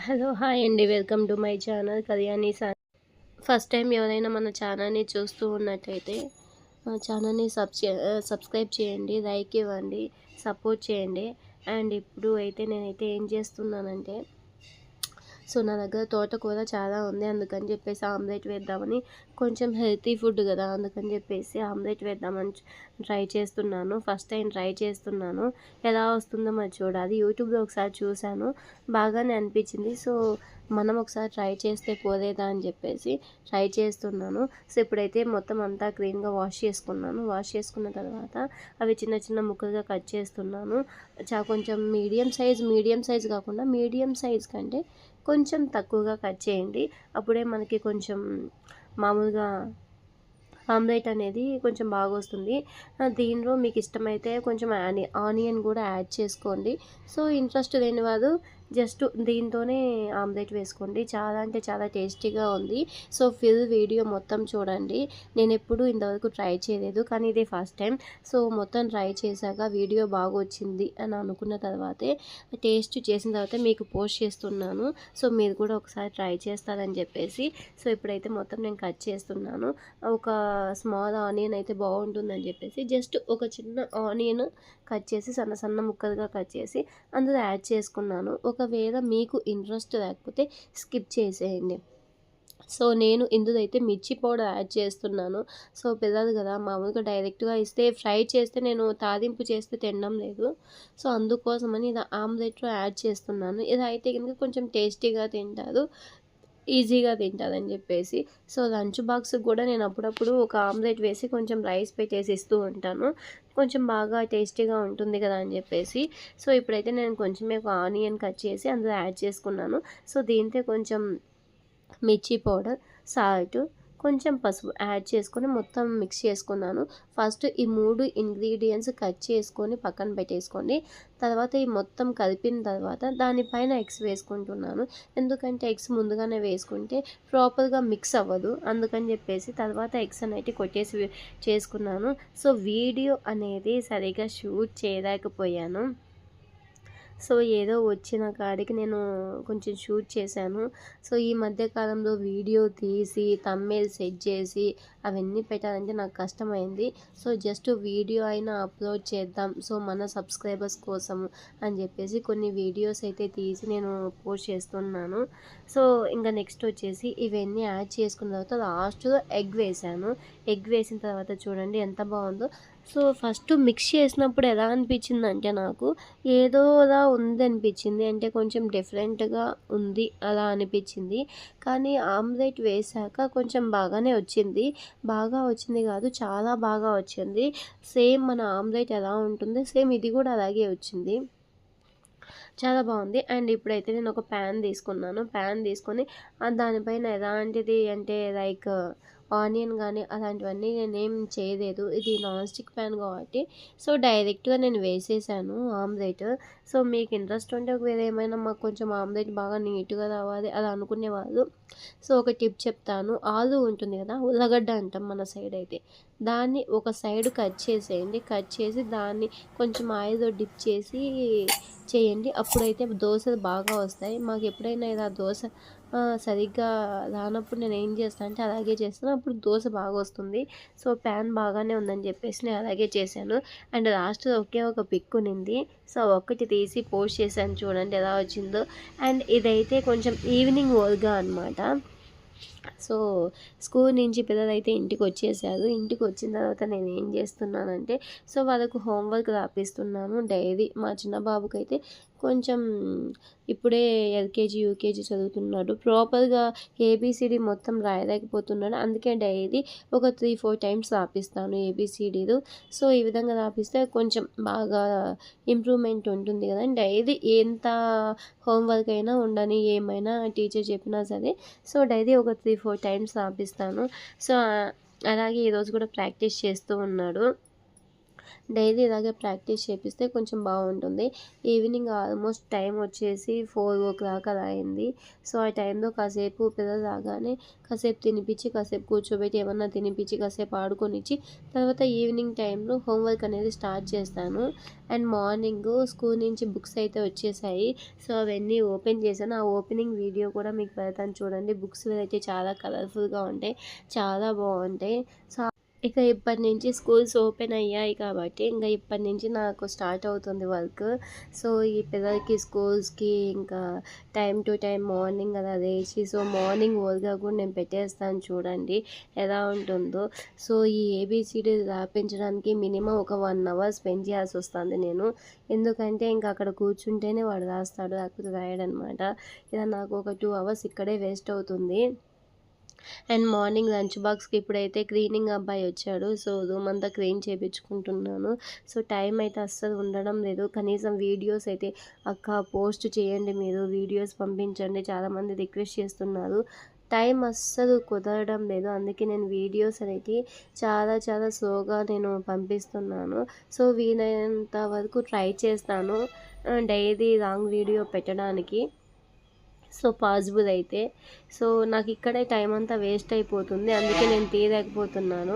Hello hi అండి. Welcome to my channel Kalyani first time ఎవరైనా మన ఛానల్ని చూస్తూ ఉన్నట్టయితే మన ఛానల్ని సబ్స్క్రైబ్ చేయండి, లైక్ ఇవ్వండి, సపోర్ట్ చేయండి. అండ్ ఇప్పుడు అయితే నేనైతే ఏం చేస్తున్నానంటే సో నా దగ్గర తోటకూర చాలా ఉంది, అందుకని చెప్పేసి ఆమ్లెట్ వేద్దామని, కొంచెం హెల్తీ ఫుడ్ కదా అందుకని చెప్పేసి ఆమ్లెట్ వేద్దామని ట్రై చేస్తున్నాను. ఫస్ట్ టైం ట్రై చేస్తున్నాను, ఎలా వస్తుందో మరి చూడాలి. యూట్యూబ్లో ఒకసారి చూశాను, బాగానే అనిపించింది. సో మనం ఒకసారి ట్రై చేస్తే పోలేదా అని చెప్పేసి ట్రై చేస్తున్నాను. సో ఇప్పుడైతే మొత్తం అంతా క్లీన్గా వాష్ చేసుకున్నాను. వాష్ చేసుకున్న తర్వాత అవి చిన్న చిన్న ముక్కలుగా కట్ చేస్తున్నాను. కొంచెం మీడియం సైజ్ కాకుండా మీడియం సైజ్ కంటే కొంచెం తక్కువగా కట్ చేయండి. అప్పుడే మనకి కొంచెం మామూలుగా ఆమ్లెట్ అనేది కొంచెం బాగా వస్తుంది. దీనిలో మీకు ఇష్టమైతే కొంచెం ఆనియన్ కూడా యాడ్ చేసుకోండి. సో ఇంట్రెస్ట్ లేని వారు జస్ట్ దీంతోనే ఆమ్లెట్ వేసుకోండి. చాలా అంటే చాలా టేస్టీగా ఉంది. సో వీడియో మొత్తం చూడండి. నేను ఎప్పుడు ఇంతవరకు ట్రై చేయలేదు, కానీ ఇది ఫస్ట్ టైం. సో మొత్తం ట్రై చేశాక వీడియో బాగా వచ్చింది అని అనుకున్న తర్వాతే టేస్ట్ చేసిన తర్వాత మీకు పోస్ట్ చేస్తున్నాను. సో మీరు కూడా ఒకసారి ట్రై చేస్తారని చెప్పేసి సో ఇప్పుడైతే మొత్తం నేను కట్ చేస్తున్నాను. ఒక స్మాల్ ఆనియన్ అయితే బాగుంటుందని చెప్పేసి జస్ట్ ఒక చిన్న ఆనియన్ కట్ చేసి సన్న సన్న ముక్కలుగా కట్ చేసి అందులో యాడ్ చేసుకున్నాను. ఒకవేళ మీకు ఇంట్రెస్ట్ లేకపోతే స్కిప్ చేసేయండి. సో నేను ఇందులో అయితే మిర్చి పౌడర్ యాడ్ చేస్తున్నాను. సో పిల్లలు కదా మామూలుగా డైరెక్ట్గా ఇస్తే ఫ్రై చేస్తే నేను తాలింపు చేస్తే తినడం లేదు. సో అందుకోసమని ఇది ఆమ్లెట్లో యాడ్ చేస్తున్నాను. ఇది అయితే కనుక కొంచెం టేస్టీగా తింటారు, ఈజీగా తింటారని చెప్పేసి. సో లంచ్ బాక్స్కి కూడా నేను అప్పుడప్పుడు ఒక ఆమ్లెట్ వేసి కొంచెం రైస్ పెట్టేసి ఇస్తూ ఉంటాను, కొంచెం బాగా టేస్టీగా ఉంటుంది కదా అని చెప్పేసి. సో ఇప్పుడైతే నేను కొంచెమే ఒక ఆనియన్ కట్ చేసి అందులో యాడ్ చేసుకున్నాను. సో దీంతో కొంచెం మిర్చి పౌడర్, సాల్ట్, కొంచెం పసుపు యాడ్ చేసుకొని మొత్తం మిక్స్ చేసుకున్నాను. ఫస్ట్ ఈ 3 ఇంగ్రీడియంట్స్ కట్ చేసుకొని పక్కన పెట్టేసుకోండి. తర్వాత ఈ మొత్తం కలిపిన తర్వాత దానిపైన ఎగ్స్ వేసుకుంటున్నాను. ఎందుకంటే ఎగ్స్ ముందుగానే వేసుకుంటే ప్రాపర్గా మిక్స్ అవ్వదు, అందుకని చెప్పేసి తర్వాత ఎగ్స్ అనేవి కొట్టేసి చేసుకున్నాను. సో వీడియో అనేది సరిగా షూట్ చేయలేకపోయాను. సో ఏదో వచ్చిన కాడికి నేను కొంచెం షూట్ చేశాను. సో ఈ మధ్య కాలంలో వీడియో తీసి థంబ్నెయిల్ సెట్ చేసి అవన్నీ పెట్టాలంటే నాకు కష్టమైంది. సో జస్ట్ వీడియో అయినా అప్లోడ్ చేద్దాం సో మన సబ్స్క్రైబర్స్ కోసం అని చెప్పేసి కొన్ని వీడియోస్ అయితే తీసి నేను పోస్ట్ చేస్తున్నాను. సో ఇంకా నెక్స్ట్ వచ్చేసి ఇవన్నీ యాడ్ చేసుకున్న తర్వాత లాస్ట్లో ఎగ్ వేసాను. ఎగ్ వేసిన తర్వాత చూడండి ఎంత బాగుందో. సో ఫస్ట్ మిక్స్ చేసినప్పుడు ఎలా అనిపించిందంటే నాకు ఏదోలా ఉందనిపించింది, అంటే కొంచెం డిఫరెంట్గా ఉంది అలా అనిపించింది. కానీ ఆమ్లెట్ వేసాక కొంచెం బాగానే వచ్చింది. బాగా వచ్చింది కాదు, చాలా బాగా వచ్చింది. సేమ్ మన ఆమ్లెట్ ఎలా ఉంటుందో సేమ్ ఇది కూడా అలాగే వచ్చింది, చాలా బాగుంది. అండ్ ఇప్పుడైతే నేను ఒక ప్యాన్ తీసుకున్నాను. ప్యాన్ తీసుకొని దానిపైన ఎలాంటిది అంటే లైక్ ఆనియన్ కానీ అలాంటివన్నీ నేనేం చేయలేదు. ఇది నాన్ స్టిక్ ప్యాన్ కాబట్టి సో డైరెక్ట్గా నేను వేసేసాను ఆమ్లెట్. సో మీకు ఇంట్రెస్ట్ ఉంటే ఒకవేళ ఏమైనా మాకు కొంచెం ఆమ్లెట్ బాగా నీట్గా రావాలి అలా అనుకునే వాళ్ళు సో ఒక టిప్ చెప్తాను. ఆలు ఉంటుంది కదా, ఉల్లగడ్డ అంటాం మన సైడ్ అయితే, దాన్ని ఒక సైడ్ కట్ చేసేయండి. కట్ చేసి దాన్ని కొంచెం ఆయిల్లో డిప్ చేసి చేయండి, అప్పుడైతే దోశలు బాగా వస్తాయి. మాకు ఎప్పుడైనా ఇలా దోశ సరిగ్గా రానప్పుడు నేను ఏం చేస్తాను అంటే అలాగే చేస్తాను, అప్పుడు దోశ బాగా వస్తుంది. సో ప్యాన్ బాగానే ఉందని చెప్పేసి నేను అలాగే చేశాను. అండ్ లాస్ట్ ఒకే ఒక పిక్ ఉన్నింది, సో ఒక్కటి తీసి పోస్ట్ చేశాను, చూడండి ఎలా వచ్చిందో. అండ్ ఇదైతే కొంచెం ఈవినింగ్ వర్క్గా అనమాట. సో స్కూల్ నుంచి పిల్లలైతే ఇంటికి వచ్చేసారు. ఇంటికి వచ్చిన తర్వాత నేను ఏం చేస్తున్నానంటే సో వాళ్ళకు హోంవర్క్ రాపిస్తున్నాను డైరీ. మా చిన్న బాబుకైతే కొంచెం ఇప్పుడే ఎల్కేజీ యూకేజీ చదువుతున్నాడు, ప్రాపర్గా ఏబిసిడి మొత్తం రాయలేకపోతున్నాడు. అందుకే డైరీ ఒక 3-4 టైమ్స్ రాపిస్తాను ఏబిసిడీలు. సో ఈ విధంగా రాపిస్తే కొంచెం బాగా ఇంప్రూవ్మెంట్ ఉంటుంది కదా. డైరీ ఎంత హోంవర్క్ అయినా ఉండని, ఏమైనా టీచర్ చెప్పినా సరే సో డైరీ ఒక 3-4 టైమ్స్ రాపిస్తాను. సో అలాగే ఈరోజు కూడా ప్రాక్టీస్ చేస్తూ ఉన్నాడు. డైలీ ఇలాగే ప్రాక్టీస్ చేపిస్తే కొంచెం బాగుంటుంది. ఈవినింగ్ ఆల్మోస్ట్ టైం వచ్చేసి 4:00 అలా అయింది. సో ఆ టైంలో కాసేపు పిల్లలు రాగానే కాసేపు తినిపించి, కాసేపు కూర్చోబెట్టి ఏమన్నా తినిపించి, కాసేపు ఆడుకొనిచ్చి తర్వాత ఈవినింగ్ టైంలో హోంవర్క్ అనేది స్టార్ట్ చేస్తాను. అండ్ మార్నింగ్ స్కూల్ నుంచి బుక్స్ అయితే వచ్చేసాయి. సో అవన్నీ ఓపెన్ చేశాను. ఆ ఓపెనింగ్ వీడియో కూడా మీకు పెడతాను చూడండి. బుక్స్ అయితే చాలా కలర్ఫుల్గా ఉంటాయి, చాలా బాగుంటాయి. సో ఇక ఇప్పటి నుంచి స్కూల్స్ ఓపెన్ అయ్యాయి కాబట్టి ఇంకా ఇప్పటి నుంచి నాకు స్టార్ట్ అవుతుంది వర్క్. సో ఈ పిల్లలకి స్కూల్స్కి ఇంకా టైం టు టైం మార్నింగ్ అలా లేచి సో మార్నింగ్ ఓల్గా కూడా నేను పెట్టేస్తాను చూడండి ఎలా ఉంటుందో. సో ఈ ఏబిసిడి రాపించడానికి మినిమం ఒక 1 అవర్ స్పెండ్ చేయాల్సి వస్తుంది నేను. ఎందుకంటే ఇంకా అక్కడ కూర్చుంటేనే వాడు రాస్తాడు, లేకపోతే రాయడనమాట. ఇలా నాకు ఒక 2 అవర్స్ ఇక్కడే వేస్ట్ అవుతుంది. అండ్ మార్నింగ్ లంచ్ బాక్స్కి ఇప్పుడైతే క్లీనింగ్ అబ్బాయి వచ్చాడు. సో రూమ్ అంతా క్లీన్ చేయించుకుంటున్నాను. సో టైం అయితే అస్సలు ఉండడం లేదు. కనీసం వీడియోస్ అయితే అక్క పోస్ట్ చేయండి, మీరు వీడియోస్ పంపించండి, చాలామంది రిక్వెస్ట్ చేస్తున్నారు. టైం అస్సలు కుదరడం లేదు. అందుకే నేను వీడియోస్ అనేది చాలా చాలా స్లోగా నేను పంపిస్తున్నాను. సో వీలైనంత వరకు ట్రై చేస్తాను డైలీ లాంగ్ వీడియో పెట్టడానికి. సో పాసిబుల్ అయితే. సో నాకు ఇక్కడే టైం అంతా వేస్ట్ అయిపోతుంది, అందుకే నేను తీయలేకపోతున్నాను.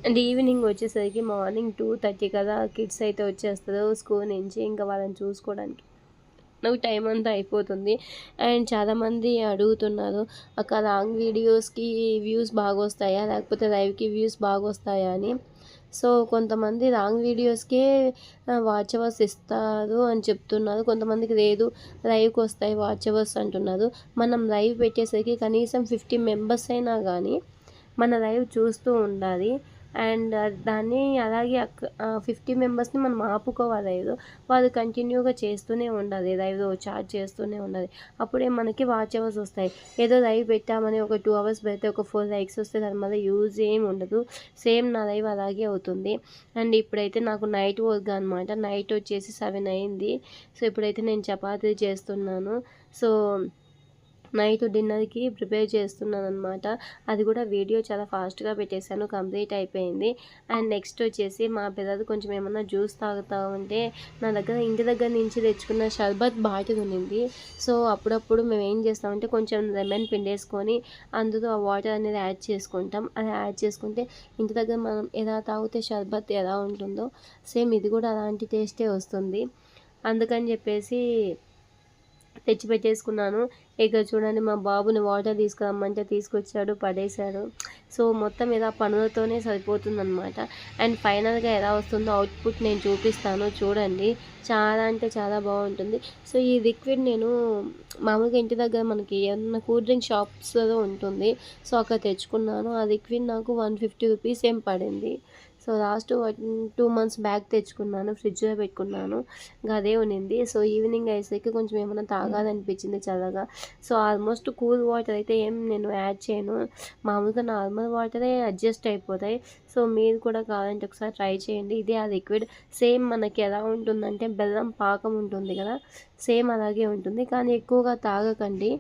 అండ్ ఈవినింగ్ వచ్చేసరికి మార్నింగ్ 2:30 కదా కిడ్స్ అయితే వచ్చేస్తారు స్కూల్ నుంచి. ఇంకా వాళ్ళని చూసుకోవడానికి నాకు టైం అంతా అయిపోతుంది. అండ్ చాలామంది అడుగుతున్నారు, అక్క లాంగ్ వీడియోస్కి వ్యూస్ బాగా వస్తాయా, లేకపోతే లైవ్కి వ్యూస్ బాగా వస్తాయా అని. సో కొంతమంది లాంగ్ వీడియోస్కే వాచ్ అవర్స్ ఇస్తారు అని చెప్తున్నారు. కొంతమందికి లేదు లైవ్కి వస్తాయి వాచ్ అవర్స్ అంటున్నారు. మనం లైవ్ పెట్టేసరికి కనీసం 50 మెంబర్స్ అయినా కానీ మన లైవ్ చూస్తూ ఉండాలి. అండ్ దాన్ని అలాగే 50 మెంబర్స్ని మనం ఆపుకోవాలి. వాళ్ళు కంటిన్యూగా చేస్తూనే ఉండాలి, లైవ్లో చాట్ చేస్తూనే ఉండాలి. అప్పుడే మనకి వాచ్ అవర్స్ వస్తాయి. ఏదో లైవ్ పెట్టామని ఒక 2 అవర్స్ పెడితే ఒక 4 లైక్స్ వస్తే దాని వల్ల యూజ్ ఏం ఉండదు. సేమ్ నా లైవ్ అలాగే అవుతుంది. అండ్ ఇప్పుడైతే నాకు నైట్ వర్క్ అనమాట. నైట్ వచ్చేసి 7 అయింది. సో ఇప్పుడైతే నేను చపాతీ చేస్తున్నాను. సో నైట్ డిన్నర్కి ప్రిపేర్ చేస్తున్నాను అనమాట. అది కూడా వీడియో చాలా ఫాస్ట్గా పెట్టేశాను, కంప్లీట్ అయిపోయింది. అండ్ నెక్స్ట్ వచ్చేసి మా పిల్లలు కొంచెం ఏమన్నా జ్యూస్ తాగుతూ ఉంటే నా దగ్గర ఇంటి దగ్గర నుంచి తెచ్చుకున్న షర్బత్ బాటిల్ ఉన్నింది. సో అప్పుడప్పుడు మేము ఏం చేస్తామంటే కొంచెం లెమన్ పిండేసుకొని అందులో ఆ వాటర్ అనేది యాడ్ చేసుకుంటాం. అది యాడ్ చేసుకుంటే ఇంటి దగ్గర మనం ఎలా తాగితే షర్బత్ ఎలా ఉంటుందో సేమ్ ఇది కూడా అలాంటి టేస్టే వస్తుంది. అందుకని చెప్పేసి తెచ్చిపెట్టేసుకున్నాను. ఇక చూడండి మా బాబుని వాటర్ తీసుకురమ్మంటే తీసుకొచ్చాడు, పడేశాడు. సో మొత్తం ఇలా పనులతోనే సరిపోతుందన్నమాట. అండ్ ఫైనల్గా ఎలా వస్తుందో అవుట్పుట్ నేను చూపిస్తాను చూడండి. చాలా అంటే చాలా బాగుంటుంది. సో ఈ లిక్విడ్ నేను మామూలుగా ఇంటి దగ్గర మనకి ఏమన్నా కూల్ డ్రింక్ షాప్స్లో ఉంటుంది. సో అక్కడ తెచ్చుకున్నాను. ఆ లిక్విడ్ నాకు 150 రూపీస్ ఏం పడింది. సో లాస్ట్ 2 మంత్స్ బ్యాక్ తెచ్చుకున్నాను, ఫ్రిడ్జ్లో పెట్టుకున్నాను. ఇంకా అదే ఉన్నింది. సో ఈవినింగ్ అయ్యేసరికి కొంచెం ఏమైనా తాగాలనిపించింది చల్లగా. సో ఆల్మోస్ట్ కూల్ వాటర్ అయితే ఏం నేను యాడ్ చేయను, మామూలుగా నార్మల్ వాటరే అడ్జస్ట్ అయిపోతాయి. సో మీరు కూడా కావాలంటే ఒకసారి ట్రై చేయండి. ఇదే ఆ లిక్విడ్ సేమ్ మనకి ఎలా ఉంటుందంటే బెల్లం పాకం ఉంటుంది కదా, సేమ్ అలాగే ఉంటుంది. కానీ ఎక్కువగా తాగకండి,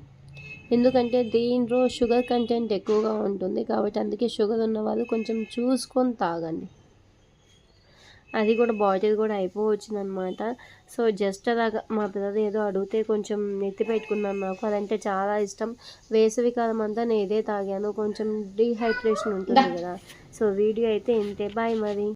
ఎందుకంటే దీంట్లో షుగర్ కంటెంట్ ఎక్కువగా ఉంటుంది కాబట్టి. అందుకే షుగర్ ఉన్న వాళ్ళు కొంచెం చూసుకొని తాగండి. అది కూడా బాటిల్ కూడా అయిపోవచ్చిందనమాట. సో జస్ట్ అలాగా మా పిల్లలు ఏదో అడిగితే కొంచెం ఎత్తి పెట్టుకున్నాను. నాకు అదంటే చాలా ఇష్టం. వేసవి కాలం అంతా నేను ఇదే తాగాను. కొంచెం డీహైడ్రేషన్ ఉంటుంది కదా. సో వీడియో అయితే ఇంతే, బాయ్ మరి.